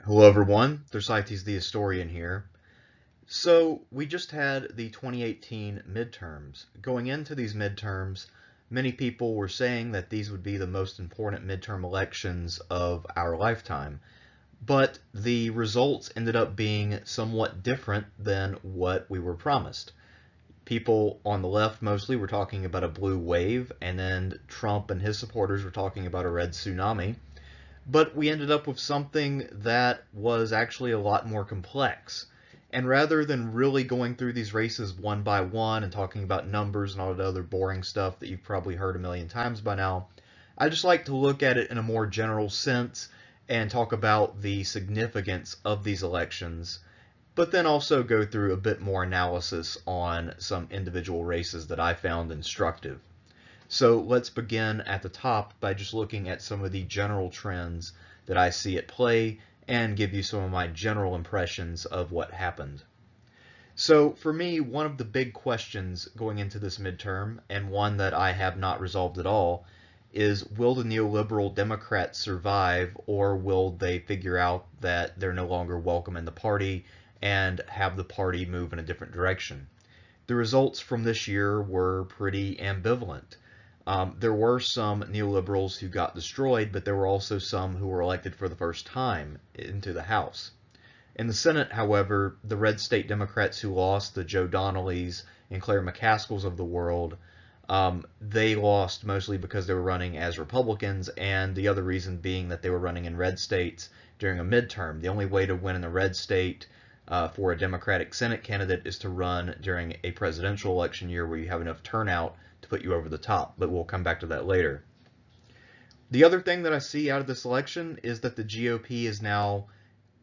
Hello everyone, Thersites the Historian here. So we just had the 2018 midterms. Going into these midterms, many people were saying that these would be the most important midterm elections of our lifetime. But the results ended up being somewhat different than what we were promised. People on the left mostly were talking about a blue wave, and then Trump and his supporters were talking about a red tsunami. But we ended up with something that was actually a lot more complex. And rather than really going through these races one by one and talking about numbers and all that other boring stuff that you've probably heard a million times by now, I just like to look at it in a more general sense and talk about the significance of these elections, but then also go through a bit more analysis on some individual races that I found instructive. So let's begin at the top by just looking at some of the general trends that I see at play and give you some of my general impressions of what happened. So for me, one of the big questions going into this midterm, and one that I have not resolved at all, is will the neoliberal Democrats survive, or will they figure out that they're no longer welcome in the party and have the party move in a different direction? The results from this year were pretty ambivalent. There were some neoliberals who got destroyed, but there were also some who were elected for the first time into the House. In the Senate, however, the red state Democrats who lost, the Joe Donnellys and Claire McCaskills of the world, they lost mostly because they were running as Republicans, and the other reason being that they were running in red states during a midterm. The only way to win in a red state for a Democratic Senate candidate is to run during a presidential election year where you have enough turnout to put you over the top, but we'll come back to that later. The other thing that I see out of this election is that the GOP is now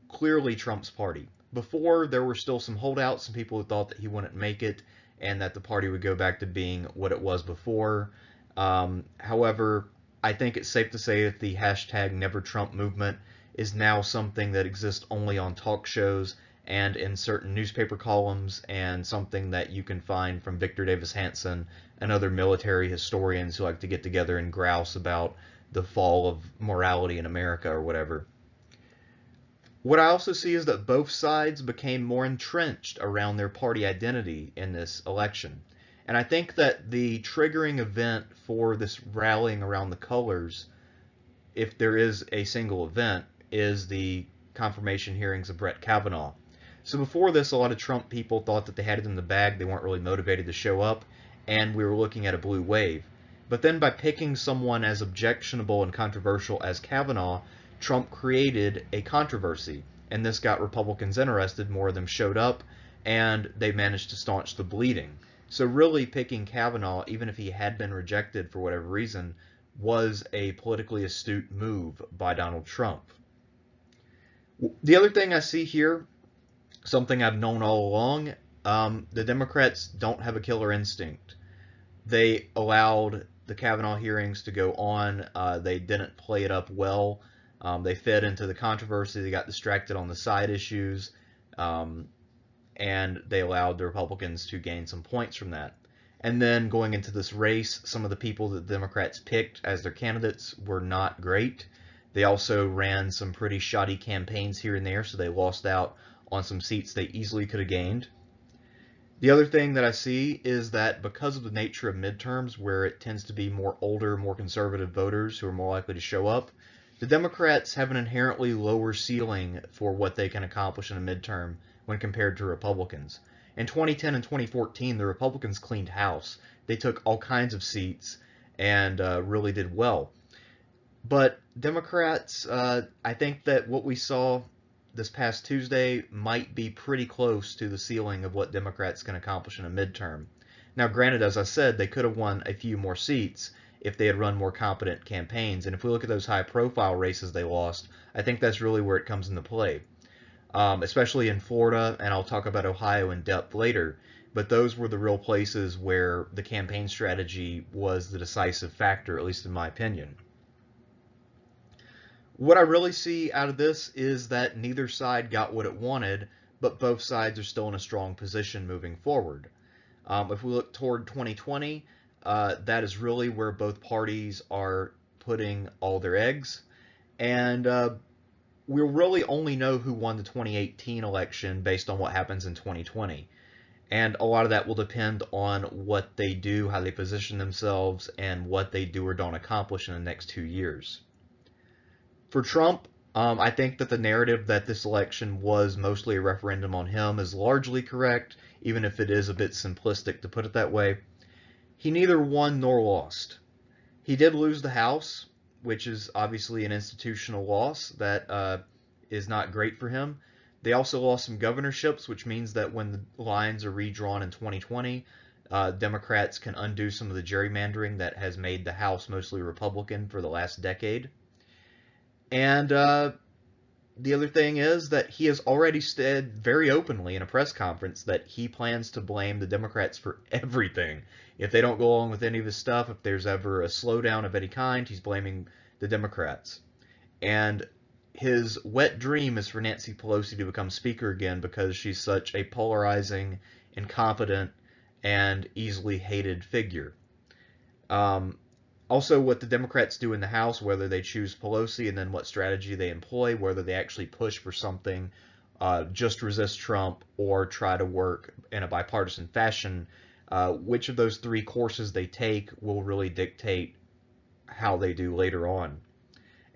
clearly Trump's party. Before, there were still some holdouts, some people who thought that he wouldn't make it and that the party would go back to being what it was before. However, I think it's safe to say that the hashtag Never Trump movement is now something that exists only on talk shows and in certain newspaper columns, and something that you can find from Victor Davis Hanson and other military historians who like to get together and grouse about the fall of morality in America or whatever. What I also see is that both sides became more entrenched around their party identity in this election. And I think that the triggering event for this rallying around the colors, if there is a single event, is the confirmation hearings of Brett Kavanaugh. So before this, a lot of Trump people thought that they had it in the bag, they weren't really motivated to show up, and we were looking at a blue wave. But then by picking someone as objectionable and controversial as Kavanaugh, Trump created a controversy, and this got Republicans interested. More of them showed up, and they managed to staunch the bleeding. So really picking Kavanaugh, even if he had been rejected for whatever reason, was a politically astute move by Donald Trump. The other thing I see here, something I've known all along, the Democrats don't have a killer instinct. They allowed the Kavanaugh hearings to go on. They didn't play it up well. They fed into the controversy. They got distracted on the side issues, and they allowed the Republicans to gain some points from that. And then going into this race, some of the people that the Democrats picked as their candidates were not great. They also ran some pretty shoddy campaigns here and there, so they lost out on some seats they easily could have gained. The other thing that I see is that because of the nature of midterms, where it tends to be more older, more conservative voters who are more likely to show up, the Democrats have an inherently lower ceiling for what they can accomplish in a midterm when compared to Republicans. In 2010 and 2014, the Republicans cleaned house. They took all kinds of seats and really did well. But Democrats, I think that what we saw this past Tuesday might be pretty close to the ceiling of what Democrats can accomplish in a midterm. Now, granted, as I said, they could have won a few more seats if they had run more competent campaigns. And if we look at those high-profile races they lost, I think that's really where it comes into play, especially in Florida, and I'll talk about Ohio in depth later. But those were the real places where the campaign strategy was the decisive factor, at least in my opinion. What I really see out of this is that neither side got what it wanted, but both sides are still in a strong position moving forward. If we look toward 2020, that is really where both parties are putting all their eggs. And we'll really only know who won the 2018 election based on what happens in 2020. And a lot of that will depend on what they do, how they position themselves, and what they do or don't accomplish in the next 2 years. For Trump, I think that the narrative that this election was mostly a referendum on him is largely correct, even if it is a bit simplistic to put it that way. He neither won nor lost. He did lose the House, which is obviously an institutional loss that is not great for him. They also lost some governorships, which means that when the lines are redrawn in 2020, Democrats can undo some of the gerrymandering that has made the House mostly Republican for the last decade. And the other thing is that he has already said very openly in a press conference that he plans to blame the Democrats for everything. If they don't go along with any of his stuff, if there's ever a slowdown of any kind, he's blaming the Democrats. And his wet dream is for Nancy Pelosi to become Speaker again because she's such a polarizing, incompetent, and easily hated figure. Also, what the Democrats do in the House, whether they choose Pelosi and then what strategy they employ, whether they actually push for something, just resist Trump, or try to work in a bipartisan fashion, which of those three courses they take will really dictate how they do later on.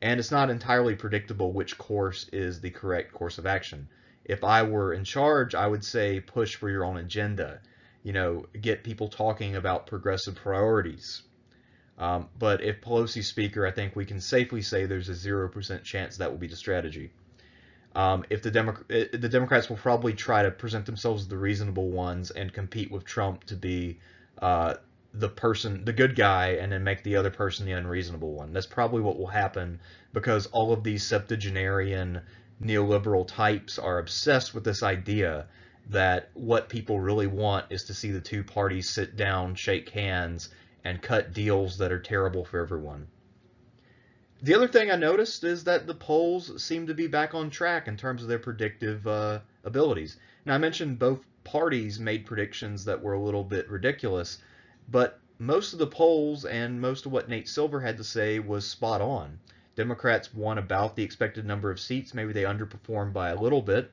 And it's not entirely predictable which course is the correct course of action. If I were in charge, I would say push for your own agenda. Get people talking about progressive priorities. But if Pelosi's Speaker, I think we can safely say there's a 0% chance that will be the strategy. If the Democrats will probably try to present themselves as the reasonable ones and compete with Trump to be the good guy, and then make the other person the unreasonable one. That's probably what will happen because all of these septuagenarian neoliberal types are obsessed with this idea that what people really want is to see the two parties sit down, shake hands, and cut deals that are terrible for everyone. The other thing I noticed is that the polls seem to be back on track in terms of their predictive abilities. Now, I mentioned both parties made predictions that were a little bit ridiculous, but most of the polls and most of what Nate Silver had to say was spot on. Democrats won about the expected number of seats. Maybe they underperformed by a little bit,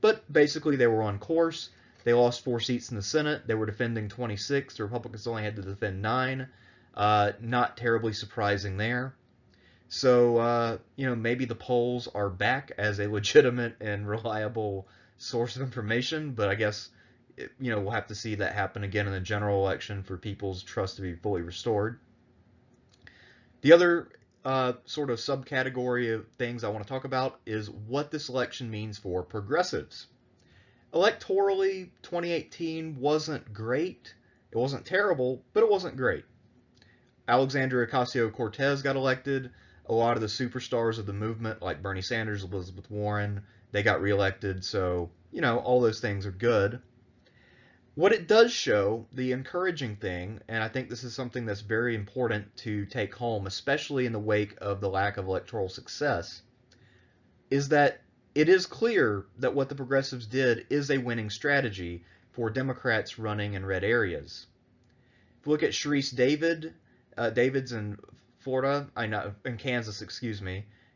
but basically they were on course. They lost 4 seats in the Senate. They were defending 26. The Republicans only had to defend 9. Not terribly surprising there. So, maybe the polls are back as a legitimate and reliable source of information, but I guess, we'll have to see that happen again in the general election for people's trust to be fully restored. The other sort of subcategory of things I want to talk about is what this election means for progressives. Electorally, 2018 wasn't great. It wasn't terrible, but it wasn't great. Alexandria Ocasio-Cortez got elected. A lot of the superstars of the movement, like Bernie Sanders, Elizabeth Warren, they got reelected. So, all those things are good. What it does show, the encouraging thing, and I think this is something that's very important to take home, especially in the wake of the lack of electoral success, is that it is clear that what the progressives did is a winning strategy for Democrats running in red areas. If you look at Sharice Davids in Florida, in Kansas,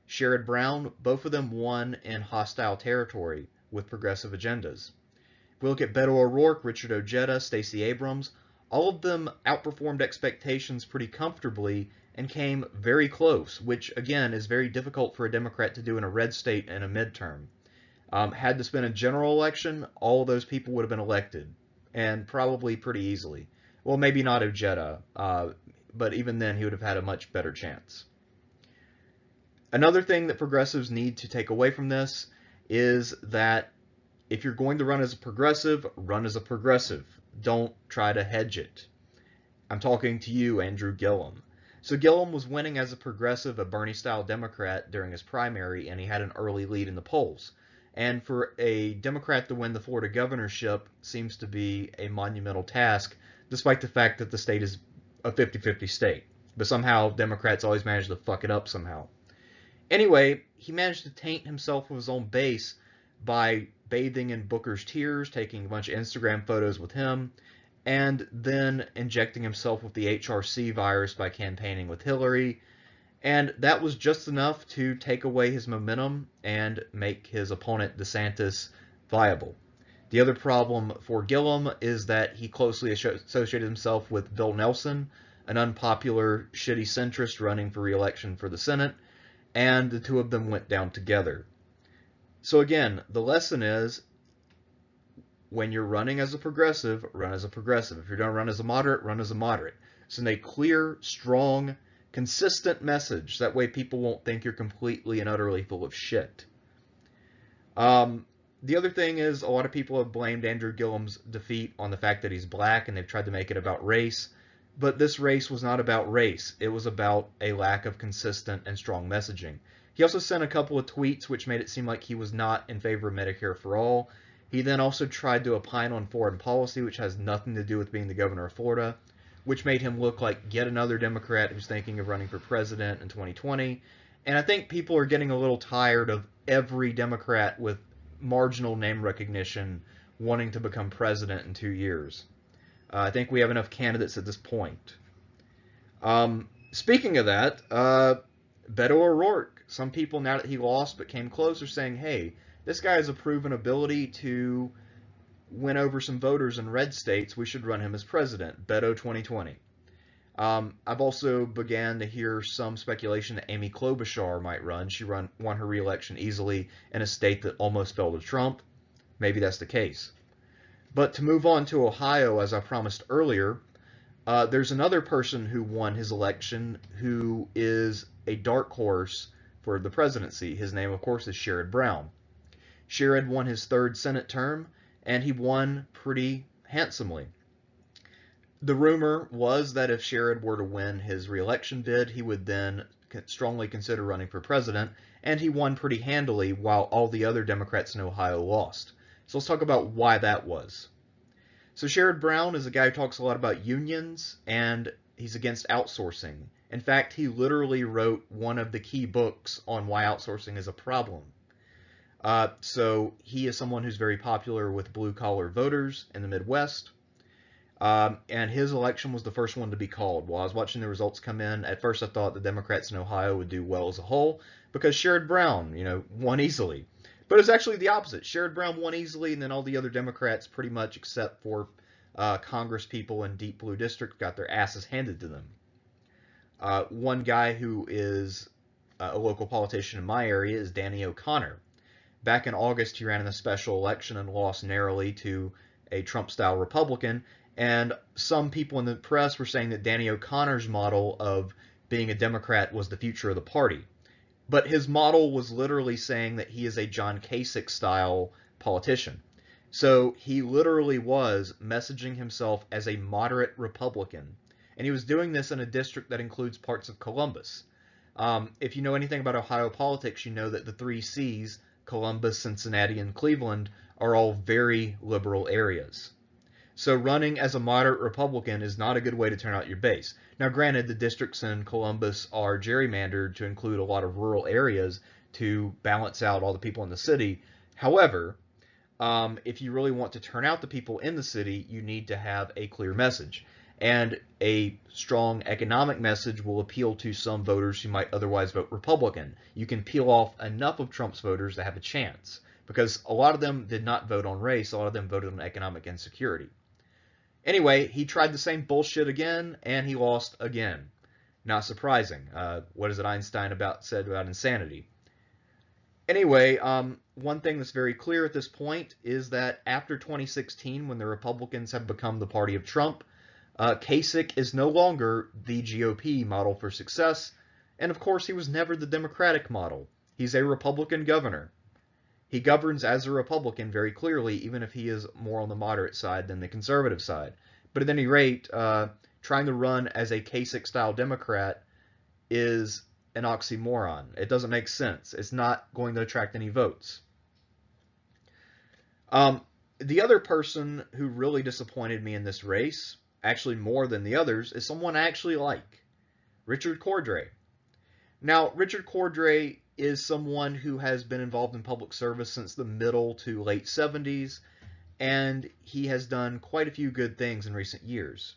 Sherrod Brown, both of them won in hostile territory with progressive agendas. If we look at Beto O'Rourke, Richard Ojeda, Stacey Abrams, all of them outperformed expectations pretty comfortably and came very close, which again is very difficult for a Democrat to do in a red state in a midterm. Had this been a general election, all of those people would have been elected, and probably pretty easily. Well, maybe not Ojeda, but even then he would have had a much better chance. Another thing that progressives need to take away from this is that if you're going to run as a progressive, run as a progressive. Don't try to hedge it. I'm talking to you, Andrew Gillum. So Gillum was winning as a progressive, a Bernie-style Democrat during his primary, and he had an early lead in the polls. And for a Democrat to win the Florida governorship seems to be a monumental task, despite the fact that the state is a 50-50 state. But somehow Democrats always manage to fuck it up somehow. Anyway, he managed to taint himself with his own base by bathing in Booker's tears, taking a bunch of Instagram photos with him, and then injecting himself with the HRC virus by campaigning with Hillary. And that was just enough to take away his momentum and make his opponent DeSantis viable. The other problem for Gillum is that he closely associated himself with Bill Nelson, an unpopular, shitty centrist running for re-election for the Senate, and the two of them went down together. So again, the lesson is, when you're running as a progressive, run as a progressive. If you're going to run as a moderate, run as a moderate. Send a clear, strong, consistent message. That way people won't think you're completely and utterly full of shit. The other thing is, a lot of people have blamed Andrew Gillum's defeat on the fact that he's black, and they've tried to make it about race. But this race was not about race. It was about a lack of consistent and strong messaging. He also sent a couple of tweets which made it seem like he was not in favor of Medicare for all. He then also tried to opine on foreign policy, which has nothing to do with being the governor of Florida, which made him look like yet another Democrat who's thinking of running for president in 2020. And I think people are getting a little tired of every Democrat with marginal name recognition wanting to become president in 2 years. I think we have enough candidates at this point. Speaking of that, Beto O'Rourke. Some people, now that he lost but came close, are saying, hey, this guy has a proven ability to win over some voters in red states. We should run him as president. Beto 2020. I've also began to hear some speculation that Amy Klobuchar might run. She won her re-election easily in a state that almost fell to Trump. Maybe that's the case. But to move on to Ohio, as I promised earlier, there's another person who won his election who is a dark horse for the presidency. His name, of course, is Sherrod Brown. Sherrod won his third Senate term, and he won pretty handsomely. The rumor was that if Sherrod were to win his re-election bid, he would then strongly consider running for president, and he won pretty handily while all the other Democrats in Ohio lost. So let's talk about why that was. So Sherrod Brown is a guy who talks a lot about unions, and he's against outsourcing. In fact, he literally wrote one of the key books on why outsourcing is a problem. So he is someone who's very popular with blue-collar voters in the Midwest. And his election was the first one to be called. While I was watching the results come in, at first I thought the Democrats in Ohio would do well as a whole, because Sherrod Brown, won easily. But it's actually the opposite. Sherrod Brown won easily, and then all the other Democrats, pretty much except for Congress people in deep blue districts, got their asses handed to them. One guy who is a local politician in my area is Danny O'Connor. Back in August, he ran in a special election and lost narrowly to a Trump-style Republican. And some people in the press were saying that Danny O'Connor's model of being a Democrat was the future of the party. But his model was literally saying that he is a John Kasich-style politician. So he literally was messaging himself as a moderate Republican. And he was doing this in a district that includes parts of Columbus. If you know anything about Ohio politics, you know that the 3 C's, Columbus, Cincinnati, and Cleveland, are all very liberal areas. So running as a moderate Republican is not a good way to turn out your base. Now, granted, the districts in Columbus are gerrymandered to include a lot of rural areas to balance out all the people in the city. However, if you really want to turn out the people in the city, you need to have a clear message. And a strong economic message will appeal to some voters who might otherwise vote Republican. You can peel off enough of Trump's voters to have a chance, because a lot of them did not vote on race. A lot of them voted on economic insecurity. Anyway, he tried the same bullshit again, and he lost again. Not surprising. What is it Einstein said about insanity? Anyway, one thing that's very clear at this point is that after 2016, when the Republicans have become the party of Trump, Kasich is no longer the GOP model for success, and of course he was never the Democratic model. He's a Republican governor. He governs as a Republican very clearly, even if he is more on the moderate side than the conservative side. But at any rate, trying to run as a Kasich-style Democrat is an oxymoron. It doesn't make sense. It's not going to attract any votes. The other person who really disappointed me in this race, actually more than the others, is someone I actually like, Richard Cordray. Now, Richard Cordray is someone who has been involved in public service since the middle to late 70s, and he has done quite a few good things in recent years.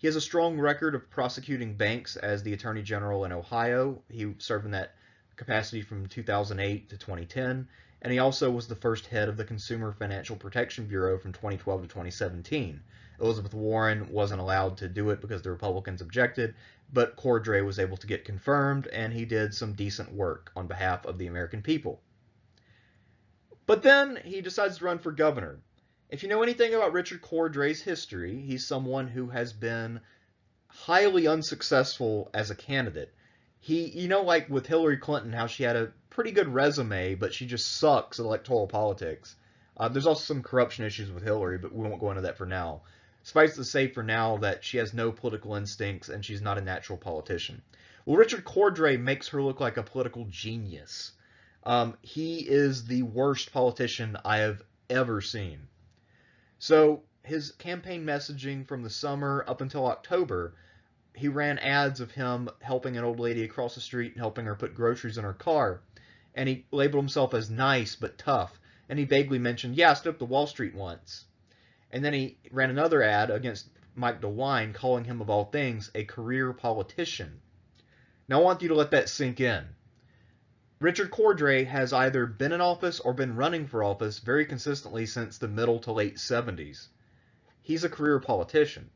He has a strong record of prosecuting banks as the Attorney General in Ohio. He served in that capacity from 2008 to 2010, and he also was the first head of the Consumer Financial Protection Bureau from 2012 to 2017. Elizabeth Warren wasn't allowed to do it because the Republicans objected, but Cordray was able to get confirmed, and he did some decent work on behalf of the American people. But then he decides to run for governor. If you know anything about Richard Cordray's history, he's someone who has been highly unsuccessful as a candidate. Like with Hillary Clinton, how she had a pretty good resume, but she just sucks at electoral politics. There's also some corruption issues with Hillary, but we won't go into that for now. Suffice to say for now that she has no political instincts and she's not a natural politician. Well, Richard Cordray makes her look like a political genius. He is the worst politician I have ever seen. So his campaign messaging from the summer up until October, he ran ads of him helping an old lady across the street and helping her put groceries in her car. And he labeled himself as nice but tough. And he vaguely mentioned, yeah, I stood up to Wall Street once. And then he ran another ad against Mike DeWine, calling him, of all things, a career politician. Now I want you to let that sink in. Richard Cordray has either been in office or been running for office very consistently since the middle to late 70s. He's a career politician.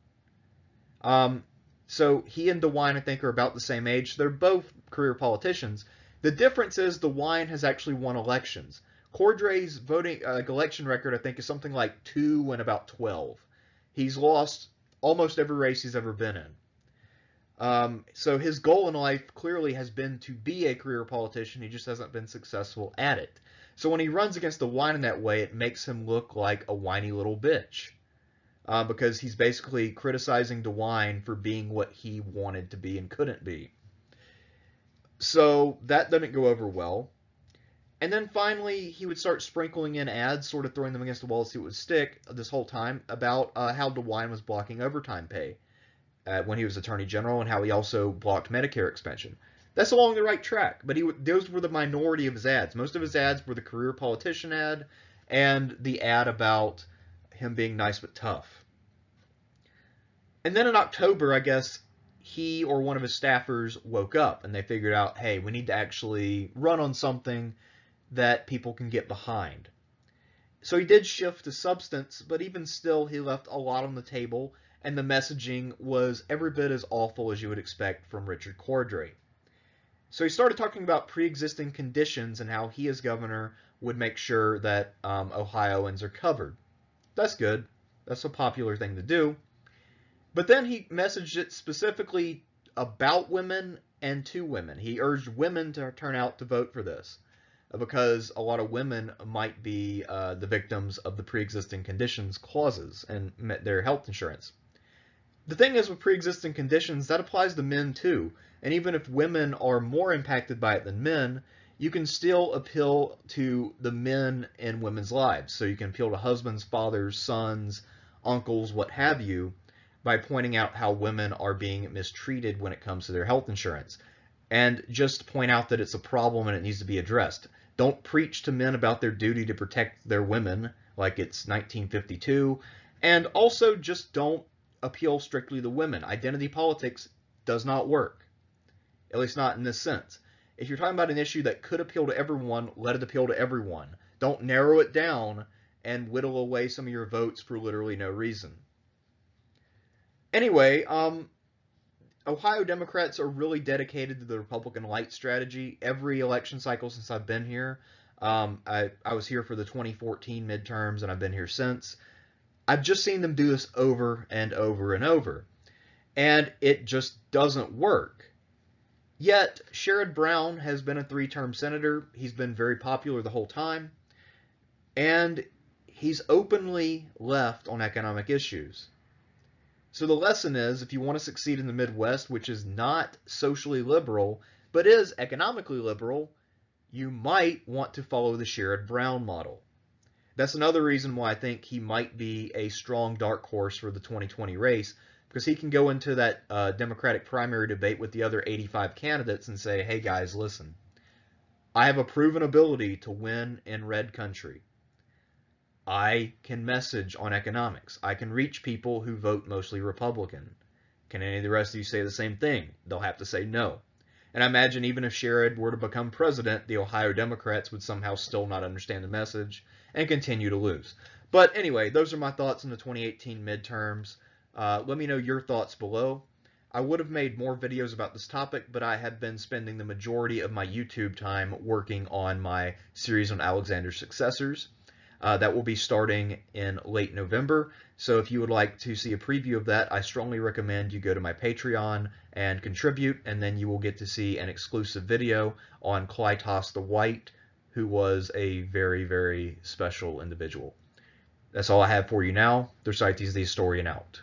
So he and DeWine, I think, are about the same age. They're both career politicians. The difference is DeWine has actually won elections. Cordray's voting election record, I think, is something like 2 and about 12. He's lost almost every race he's ever been in. So his goal in life clearly has been to be a career politician. He just hasn't been successful at it. So when he runs against DeWine in that way, it makes him look like a whiny little bitch. Because he's basically criticizing DeWine for being what he wanted to be and couldn't be. So that didn't go over well. And then finally, he would start sprinkling in ads, sort of throwing them against the wall to see what would stick this whole time, about how DeWine was blocking overtime pay when he was Attorney General and how he also blocked Medicare expansion. That's along the right track, but those were the minority of his ads. Most of his ads were the career politician ad and the ad about him being nice but tough. And then in October, I guess, he or one of his staffers woke up and they figured out, hey, we need to actually run on something that people can get behind. So he did shift to substance, but even still, he left a lot on the table, and the messaging was every bit as awful as you would expect from Richard Cordray. So he started talking about pre-existing conditions and how he as governor would make sure that Ohioans are covered. That's good. That's a popular thing to do. But then he messaged it specifically about women and to women. He urged women to turn out to vote for this because a lot of women might be the victims of the pre-existing conditions clauses and their health insurance. The thing is with pre-existing conditions, that applies to men too. And even if women are more impacted by it than men, you can still appeal to the men in women's lives. So you can appeal to husbands, fathers, sons, uncles, what have you, by pointing out how women are being mistreated when it comes to their health insurance. And just point out that it's a problem and it needs to be addressed. Don't preach to men about their duty to protect their women like it's 1952. And also just don't appeal strictly to women. Identity politics does not work. At least not in this sense. If you're talking about an issue that could appeal to everyone, let it appeal to everyone. Don't narrow it down and whittle away some of your votes for literally no reason. Anyway, Ohio Democrats are really dedicated to the Republican light strategy. Every election cycle since I've been here, I was here for the 2014 midterms, and I've been here since. I've just seen them do this over and over and over. And it just doesn't work. Yet, Sherrod Brown has been a 3-term senator. He's been very popular the whole time. And he's openly left on economic issues. So the lesson is, if you want to succeed in the Midwest, which is not socially liberal, but is economically liberal, you might want to follow the Sherrod Brown model. That's another reason why I think he might be a strong dark horse for the 2020 race, because he can go into that Democratic primary debate with the other 85 candidates and say, hey guys, listen, I have a proven ability to win in red country. I can message on economics. I can reach people who vote mostly Republican. Can any of the rest of you say the same thing? They'll have to say no. And I imagine even if Sherrod were to become president, the Ohio Democrats would somehow still not understand the message and continue to lose. But anyway, those are my thoughts on the 2018 midterms. Let me know your thoughts below. I would have made more videos about this topic, but I have been spending the majority of my YouTube time working on my series on Alexander's successors. That will be starting in late November. So if you would like to see a preview of that, I strongly recommend you go to my Patreon and contribute, and then you will get to see an exclusive video on Clytos the White, who was a very, very special individual. That's all I have for you now. Thersites the Historian out.